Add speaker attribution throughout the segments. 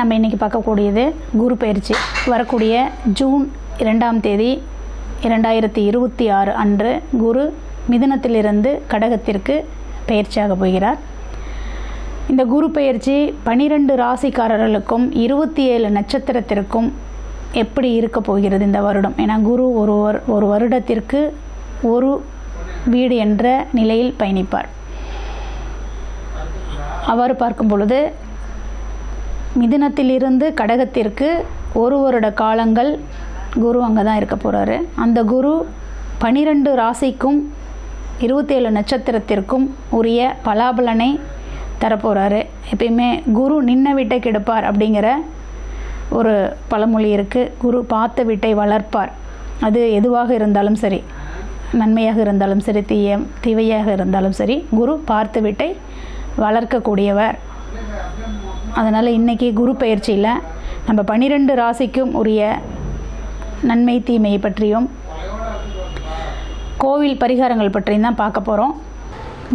Speaker 1: நம்ம இன்றைக்கி பார்க்கக்கூடியது குரு பயிற்சி. வரக்கூடிய ஜூன் 2ஆம் தேதி 2026 அன்று குரு மிதுனத்திலிருந்து கடகத்திற்கு பயிற்சியாக போகிறார். இந்த குரு பயிற்சி 12 ராசிக்காரர்களுக்கும் 27 நட்சத்திரத்திற்கும் எப்படி இருக்க போகிறது இந்த வருடம்? ஏன்னா குரு ஒரு வருடத்திற்கு ஒரு வீடு என்ற நிலையில் பயணிப்பார். அவ்வாறு பார்க்கும் பொழுது மிதுனத்திலிருந்து கடகத்திற்கு ஒரு வருட காலங்கள் குரு அங்கே தான் இருக்க போகிறாரு. அந்த குரு 12 ராசிக்கும் 27 நட்சத்திரத்திற்கும் உரிய பலாபலனை தரப்போகிறாரு. எப்பயுமே குரு நின்ன வீட்டை கெடுப்பார் அப்படிங்கிற ஒரு பழமொழி இருக்குது. குரு பார்த்த வீட்டை வளர்ப்பார். அது எதுவாக இருந்தாலும் சரி, நன்மையாக இருந்தாலும் சரி, தீவையாக இருந்தாலும் சரி, குரு பார்த்த வீட்டை வளர்க்கக்கூடியவர். அதனால் இன்றைக்கி குரு பயிற்சியில் நம்ம 12 ராசிக்கும் உரிய நன்மை தீமையை பற்றியும் கோவில் பரிகாரங்கள் பற்றியும் தான் பார்க்க போகிறோம்.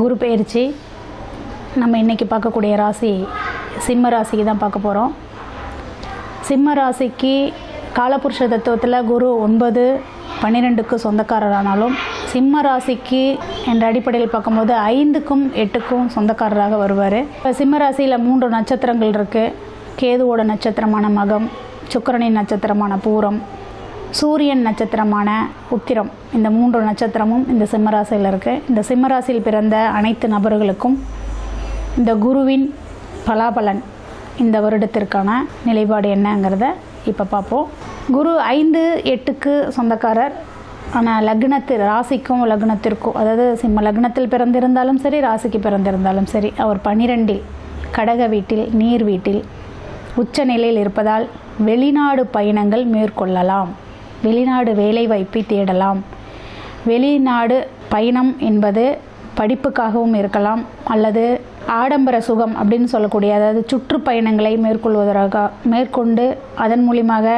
Speaker 1: குரு பயிற்சி நம்ம இன்றைக்கி பார்க்கக்கூடிய ராசி சிம்ம ராசிக்கு தான் பார்க்க போகிறோம். சிம்ம ராசிக்கு காலபுருஷ தத்துவத்தில் குரு 9, 12க்கு சொந்தக்காரரானாலும் சிம்ம ராசிக்கு என்ற அடிப்படையில் பார்க்கும்போது 5க்கும் 8க்கும் சொந்தக்காரராக வருவார். இப்போ சிம்ம ராசியில் 3 நட்சத்திரங்கள் இருக்குது. கேதுவோட நட்சத்திரமான மகம், சுக்கிரனின் நட்சத்திரமான பூரம், சூரியன் நட்சத்திரமான உத்திரம். இந்த 3 நட்சத்திரமும் இந்த சிம்ம ராசியில் இருக்குது. இந்த சிம்ம ராசியில் பிறந்த அனைத்து நபர்களுக்கும் இந்த குருவின் பலாபலன் இந்த வருடத்திற்கான நிலைப்பாடு என்னங்கிறத இப்போ பார்ப்போம். குரு 5, 8க்கு சொந்தக்காரர். ஆனால் ராசிக்கும் லக்னத்திற்கும், அதாவது சிம்ம லக்னத்தில் பிறந்திருந்தாலும் சரி, ராசிக்கு பிறந்திருந்தாலும் சரி, அவர் 12இல் கடக வீட்டில், நீர் வீட்டில் உச்ச நிலையில் இருப்பதால் வெளிநாடு பயணங்கள் மேற்கொள்ளலாம். வெளிநாடு வேலை வாய்ப்பை தேடலாம். வெளிநாடு பயணம் என்பது படிப்புக்காகவும் இருக்கலாம், அல்லது ஆடம்பர சுகம் அப்படின்னு சொல்லக்கூடிய, அதாவது சுற்றுப்பயணங்களை மேற்கொண்டு அதன் மூலியமாக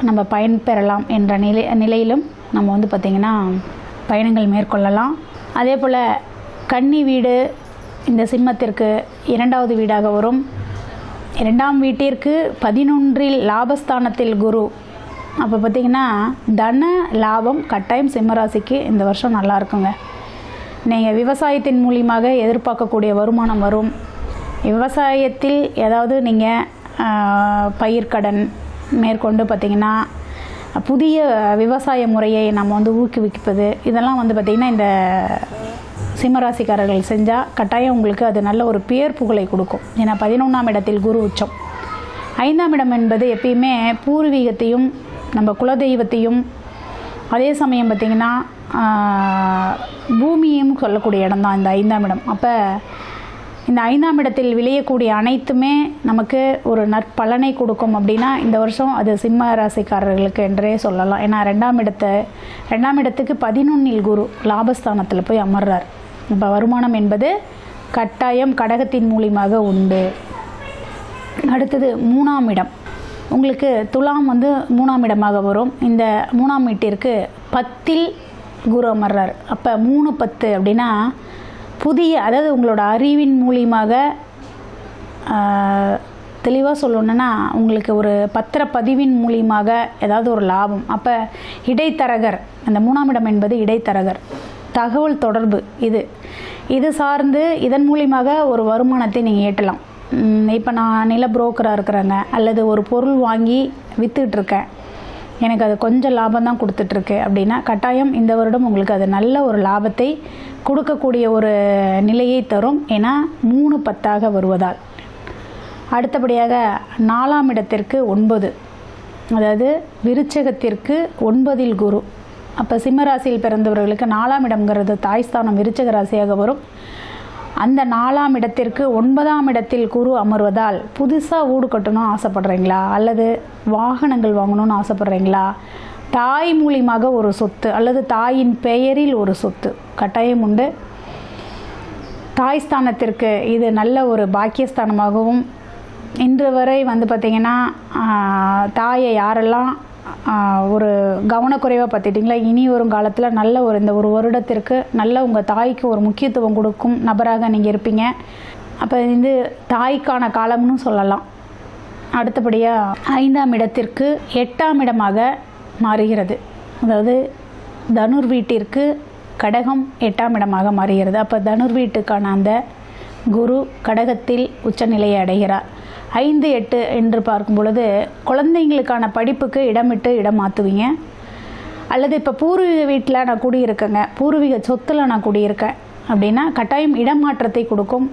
Speaker 1: நம்ம பயன்பெறலாம் என்ற நிலையிலும் நம்ம பார்த்திங்கன்னா பயணங்கள் மேற்கொள்ளலாம். அதே போல் கன்னி வீடு இந்த சிம்மத்திற்கு 2வது வீடாக வரும். 2ஆம் வீட்டிற்கு 11இல் லாபஸ்தானத்தில் குரு. அப்போ பார்த்திங்கன்னா தன லாபம் கட்டாயம் சிம்மராசிக்கு இந்த வருஷம் நல்லா இருக்குங்க. நீங்கள் விவசாயத்தின் மூலியமாக எதிர்பார்க்கக்கூடிய வருமானம் வரும். விவசாயத்தில் ஏதாவது நீங்கள் பயிர்க்கடன் மேற்கொண்டு பார்த்திங்கன்னா புதிய விவசாய முறையை நம்ம ஊக்குவிப்பது, இதெல்லாம் பார்த்திங்கன்னா இந்த சிம்மராசிக்காரர்கள் செஞ்சால் கட்டாயம் உங்களுக்கு அது நல்ல ஒரு பேர் புகழை கொடுக்கும். ஏன்னா 11ஆம் இடத்தில் குரு உச்சம். 5ஆம் இடம் என்பது எப்பயுமே பூர்வீகத்தையும் நம்ம குலதெய்வத்தையும், அதே சமயம் பார்த்திங்கன்னா பூமியும் சொல்லக்கூடிய இடம் தான் இந்த 5ஆம் இடம். அப்போ இந்த 5ஆம் இடத்தில் விளையக்கூடிய அனைத்துமே நமக்கு ஒரு நற்பலனை கொடுக்கும். அப்படின்னா இந்த வருஷம் அது சிம்ம ராசிக்காரர்களுக்கு என்றே சொல்லலாம். ஏன்னா 2ஆம் இடத்துக்கு 11இல் குரு லாபஸ்தானத்தில் போய் அமர்றார். இப்போ வருமானம் என்பது கட்டாயம் கடகத்தின் மூலியமாக உண்டு. அடுத்தது 3ஆம் இடம். உங்களுக்கு துலாம் 3ஆம் இடமாக வரும். இந்த 3ஆம் வீட்டிற்கு 10இல் குரு அமர்றார். அப்போ 3, 10 அப்படின்னா புதிய, அதாவது உங்களோட அறிவின் மூலியமாக தெளிவாக சொல்லணுன்னா உங்களுக்கு ஒரு பத்திரப்பதிவின் மூலியமாக ஏதாவது ஒரு லாபம். அப்போ இடைத்தரகர், அந்த 3ஆம் இடம் என்பது இடைத்தரகர், தகவல் தொடர்பு, இது சார்ந்து இதன் மூலியமாக ஒரு வருமானத்தை நீங்கள் ஈட்டலாம். இப்போ நான் நில புரோக்கராக இருக்கிறேங்க, அல்லது ஒரு பொருள் வாங்கி விற்றுக்கிட்டுருக்கேன், எனக்கு அது கொஞ்சம் லாபம் தான் கொடுத்துட்ருக்கு அப்படின்னா கட்டாயம் இந்த வருடம் உங்களுக்கு அது நல்ல ஒரு லாபத்தை கொடுக்கக்கூடிய ஒரு நிலையை தரும். ஏன்னா 3, 10ஆக வருவதால். அடுத்தபடியாக 4ஆம் இடத்திற்கு 9, அதாவது விருச்சகத்திற்கு 9இல் குரு. அப்போ சிம்மராசியில் பிறந்தவர்களுக்கு 4ஆம் இடம்ங்கிறது தாய்ஸ்தானம், விருச்சக ராசியாக வரும். அந்த 4ஆம் இடத்திற்கு 9ஆம் இடத்தில் குரு அமர்வதால் புதுசாக வீடு கட்டணும்னு ஆசைப்படுறீங்களா, அல்லது வாகனங்கள் வாங்கணும்னு ஆசைப்படுறீங்களா, தாய் மூலியமாக ஒரு சொத்து அல்லது தாயின் பெயரில் ஒரு சொத்து கட்டாயம் உண்டு. தாய்ஸ்தானத்திற்கு இது நல்ல ஒரு பாக்கியஸ்தானமாகவும், இன்று வரை பார்த்திங்கன்னா தாயை யாரெல்லாம் ஒரு கவனக்குறைவாக பார்த்துட்டிங்களா, இனி வரும் காலத்தில் நல்ல இந்த ஒரு வருடத்திற்கு நல்ல உங்கள் தாய்க்கு ஒரு முக்கியத்துவம் கொடுக்கும் நபராக நீங்கள் இருப்பீங்க. அப்போ தாய்க்கான காலம்னு சொல்லலாம். அடுத்தபடியாக 5ஆம் இடத்திற்கு 8ஆம் இடமாக மாறுகிறது. அதாவது தனுர் வீட்டிற்கு கடகம் 8ஆம் இடமாக மாறுகிறது. அப்போ தனுர் வீட்டுக்கான அந்த குரு கடகத்தில் உச்சநிலையை அடைகிறார். 5, 8 என்று பார்க்கும் பொழுது குழந்தைங்களுக்கான படிப்புக்கு இடம் மாற்றுவீங்க. அல்லது இப்போ பூர்வீக வீட்டில் நான் குடியிருக்கேங்க, பூர்வீக சொத்தில் நான் குடியிருக்கேன் அப்படின்னா கட்டாயம் இடமாற்றத்தை கொடுக்கும்.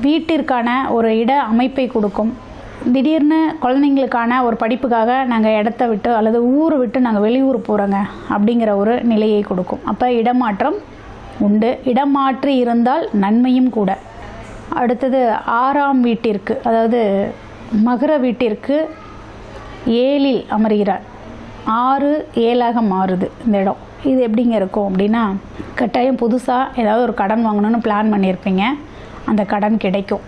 Speaker 1: வீட்டிற்கான ஒரு இட அமைப்பை கொடுக்கும். திடீர்னு குழந்தைங்களுக்கான ஒரு படிப்புக்காக நாங்கள் இடத்த விட்டு அல்லது ஊரை விட்டு நாங்கள் வெளியூர் போகிறோங்க அப்படிங்கிற ஒரு நிலையை கொடுக்கும். அப்போ இடமாற்றம் உண்டு. இடமாற்றி இருந்தால் நன்மையும் கூட. அடுத்தது 6ஆம் வீட்டிற்கு, அதாவது மகர வீட்டிற்கு 7இல் அமர்கிறார். 6, 7ஆக மாறுது இந்த இடம். இது எப்படிங்க இருக்கும் அப்படின்னா, கட்டாயம் புதுசாக ஏதாவது ஒரு கடன் வாங்கணும்னு பிளான் பண்ணியிருப்பீங்க. அந்த கடன் கிடைக்கும்.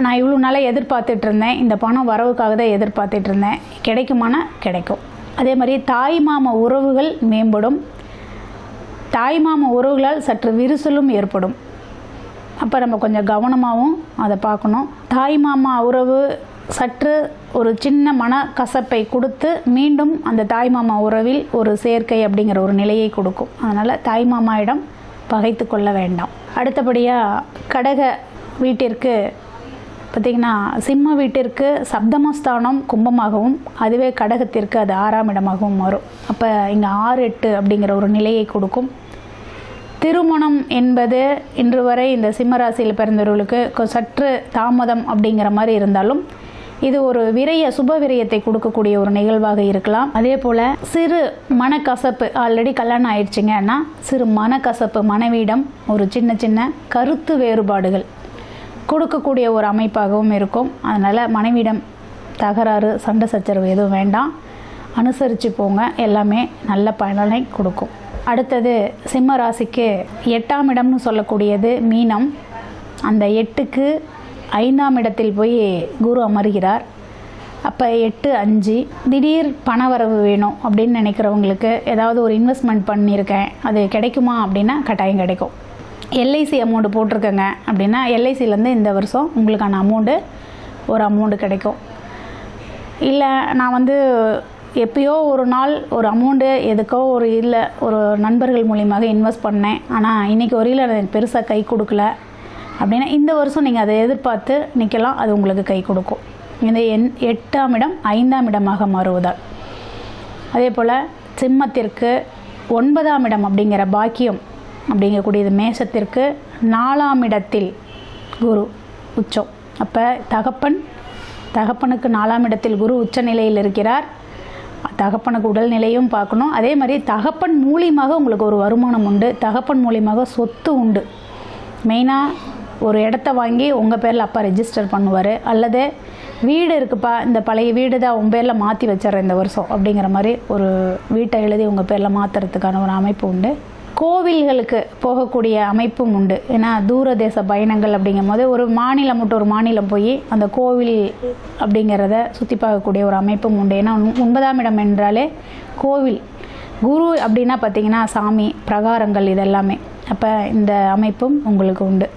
Speaker 1: நான் இவ்வளோ நாளாக எதிர்பார்த்துட்டு இருந்தேன், இந்த பணம் வரவுக்காக தான் எதிர்பார்த்துட்டு இருந்தேன், கிடைக்குமானா கிடைக்கும். அதே மாதிரி தாய் மாமா உறவுகள் மேம்படும். தாய் மாமா உறவுகளால் சற்று விரிசலும் ஏற்படும். அப்போ நம்ம கொஞ்சம் கவனமாகவும் அதை பார்க்கணும். தாய் மாமா உறவு சற்று ஒரு சின்ன மனக்கசப்பை கொடுத்து மீண்டும் அந்த தாய் மாமா உறவில் ஒரு சேர்க்கை அப்படிங்கிற ஒரு நிலையை கொடுக்கும். அதனால் தாய் மாமாவிடம் பகைத்து கொள்ள வேண்டாம். அடுத்தபடியாக கடக வீட்டிற்கு பார்த்திங்கன்னா, சிம்ம வீட்டிற்கு சப்தமஸ்தானம் கும்பமாகவும், அதுவே கடகத்திற்கு அது 6ஆம் இடமாகவும் மாறும். அப்போ இங்கே 6, 8 அப்படிங்கிற ஒரு நிலையை கொடுக்கும். திருமணம் என்பது இன்று வரை இந்த சிம்மராசியில் பிறந்தவர்களுக்கு சற்று தாமதம் அப்படிங்கிற மாதிரி இருந்தாலும் இது ஒரு சுப விரயத்தை கொடுக்கக்கூடிய ஒரு நிகழ்வாக இருக்கலாம். அதே போல் சிறு மனக்கசப்பு, ஆல்ரெடி கல்யாணம் ஆயிடுச்சுங்கன்னா சிறு மனக்கசப்பு, மனைவியிடம் ஒரு சின்ன கருத்து வேறுபாடுகள் கொடுக்கக்கூடிய ஒரு அமைப்பாகவும் இருக்கும். அதனால் மனைவியிடம் தகராறு, சண்டை சச்சரவு எதுவும் வேண்டாம், அனுசரித்து போங்க, எல்லாமே நல்ல பலனை கொடுக்கும். அடுத்தது சிம்ம ராசிக்கு 8ஆம் இடம்னு சொல்லக்கூடியது மீனம். அந்த 8க்கு 5ஆம் இடத்தில் போய் குரு அமர்கிறார். அப்போ 8, 5 திடீர் பணவரவு வேணும் அப்படின்னு நினைக்கிறவங்களுக்கு, ஏதாவது ஒரு இன்வெஸ்ட்மெண்ட் பண்ணியிருக்கேன் அது கிடைக்குமா அப்படின்னா கட்டாயம் கிடைக்கும். எல்ஐசி அமௌண்ட்டு போட்டிருக்கேங்க அப்படின்னா எல்ஐசிலேருந்து இந்த வருஷம் உங்களுக்கான ஒரு அமௌண்ட்டு கிடைக்கும். இல்லை நான் எப்பயோ ஒரு நாள் ஒரு அமௌண்ட்டு எதுக்கோ ஒரு நண்பர்கள் மூலியமாக இன்வெஸ்ட் பண்ணேன், ஆனால் இன்றைக்கி எனக்கு பெருசாக கை கொடுக்கல அப்படின்னா இந்த வருஷம் நீங்கள் அதை எதிர்பார்த்து நிற்கலாம், அது உங்களுக்கு கை கொடுக்கும். இந்த 8ஆம் இடம் 5ஆம் இடமாக மாறுவதால். அதே போல் சிம்மத்திற்கு 9ஆம் இடம் அப்படிங்கிற பாக்கியம் அப்படிங்கக்கூடியது மேஷத்திற்கு 4ஆம் இடத்தில் குரு உச்சம். அப்போ தகப்பனுக்கு 4ஆம் இடத்தில் குரு உச்ச நிலையில் இருக்கிறார். தகப்பனுக்கு உடல்நிலையும் பார்க்கணும். அதே மாதிரி தகப்பன் மூலியமாக உங்களுக்கு ஒரு வருமானம் உண்டு, தகப்பன் மூலியமாக சொத்து உண்டு. மெயினாக ஒரு இடத்த வாங்கி உங்கள் பேரில் அப்பா ரெஜிஸ்டர் பண்ணுவார், அல்லது வீடு இருக்குப்பா, இந்த பழைய வீடு தான் உங்கள் பேரில் மாற்றி வச்சிட்றேன் இந்த வருஷம் அப்படிங்கிற மாதிரி ஒரு வீட்டை எழுதி உங்கள் பேரில் மாற்றுறதுக்கான ஒரு அமைப்பு உண்டு. கோவில்களுக்கு போகக்கூடிய அமைப்பும் உண்டு. ஏன்னா தூரதேச பயணங்கள் அப்படிங்கும் போது ஒரு மாநிலம் விட்டு ஒரு மாநிலம் போய் அந்த கோவில் அப்படிங்கிறத சுற்றி பார்க்கக்கூடிய ஒரு அமைப்பும் உண்டு. ஏன்னா 9ஆம் இடம் என்றாலே கோவில், குரு அப்படின்னா பார்த்திங்கன்னா சாமி, பிரகாரங்கள் இதெல்லாமே. அப்போ இந்த அமைப்பும் உங்களுக்கு உண்டு.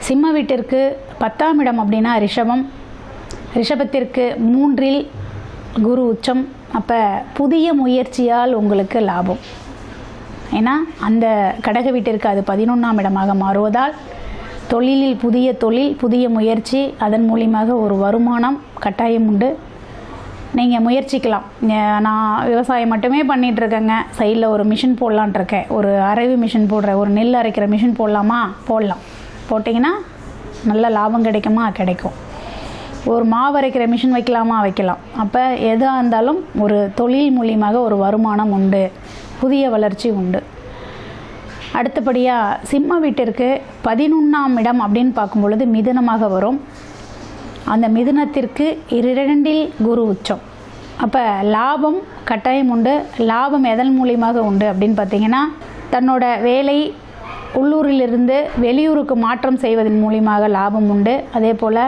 Speaker 1: சிம்ம வீட்டிற்கு 10ஆம் இடம் அப்படின்னா ரிஷபத்திற்கு 3இல் குரு உச்சம். அப்போ புதிய முயற்சியால் உங்களுக்கு லாபம். ஏன்னா அந்த கடக வீட்டிற்கு அது 11ஆம் இடமாக மாறுவதால் தொழிலில் புதிய முயற்சி, அதன் மூலியமாக ஒரு வருமானம் கட்டாயம் உண்டு. நீங்கள் முயற்சிக்கலாம். நான் விவசாயம் மட்டுமே பண்ணிகிட்ருக்கேங்க, சைடில் ஒரு மிஷின் போடலான்ட்டு இருக்கேன், ஒரு அரைவு மிஷின் போடுறேன், ஒரு நெல் அரைக்கிற மிஷின் போடலாமா, போட்டிங்கன்னா நல்ல லாபம் கிடைக்குமா, கிடைக்கும். ஒரு மாவு அரைக்கிற மிஷின் வைக்கலாம். அப்போ எதாக இருந்தாலும் ஒரு தொழில் மூலியமாக ஒரு வருமானம் உண்டு, புதிய வளர்ச்சி உண்டு. அடுத்தபடியாக சிம்ம வீட்டிற்கு 11ஆம் இடம் அப்படின்னு பார்க்கும் பொழுது மிதுனமாக வரும். அந்த மிதுனத்திற்கு 2இல் குரு உச்சம். அப்போ லாபம் கட்டாயம் உண்டு. லாபம் எதன் மூலியமாக உண்டு அப்படின்னு பார்த்தீங்கன்னா, தன்னோட வேலை உள்ளூரிலிருந்து வெளியூருக்கு மாற்றம் செய்வதன் மூலியமாக லாபம் உண்டு. அதே போல்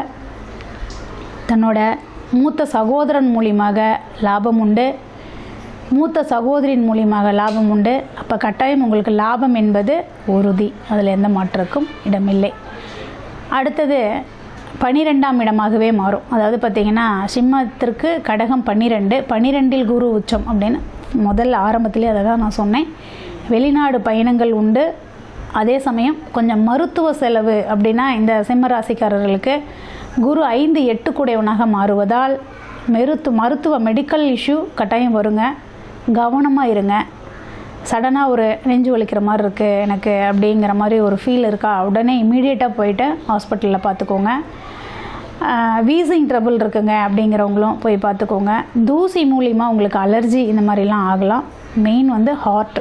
Speaker 1: தன்னோட மூத்த சகோதரன் மூலியமாக லாபம் உண்டு, மூத்த சகோதரின் மூலியமாக லாபம் உண்டு. அப்போ கட்டாயம் உங்களுக்கு லாபம் என்பது உறுதி, அதில் எந்த மாற்றக்கும் இடமில்லை. அடுத்தது 12ஆம் இடமாகவே மாறும். அதாவது பார்த்திங்கன்னா சிம்மத்திற்கு கடகம் 12, 12இல் குரு உச்சம் அப்படின்னு முதல்ல ஆரம்பத்திலே அதை தான் நான் சொன்னேன். வெளிநாடு பயணங்கள் உண்டு. அதே சமயம் கொஞ்சம் மருத்துவ செலவு அப்படின்னா இந்த சிம்ம ராசிக்காரர்களுக்கு குரு 5, 8 கூடையவனாக மாறுவதால் மருத்துவ மெடிக்கல் இஷ்யூ கட்டாயம் வருங்க. கவனமாக இருங்க. சடனாக ஒரு நெஞ்சு வலிக்கிற மாதிரி இருக்குது எனக்கு அப்படிங்கிற மாதிரி ஒரு ஃபீல் இருக்கா, உடனே இமீடியட்டாக போயிட்டு ஹாஸ்பிட்டலில் பார்த்துக்கோங்க. வீசிங் ட்ரபிள் இருக்குங்க அப்படிங்கிறவங்களும் போய் பார்த்துக்கோங்க. தூசி மூலிமா உங்களுக்கு அலர்ஜி இந்த மாதிரிலாம் ஆகலாம். மெயின் வந்து ஹார்ட்.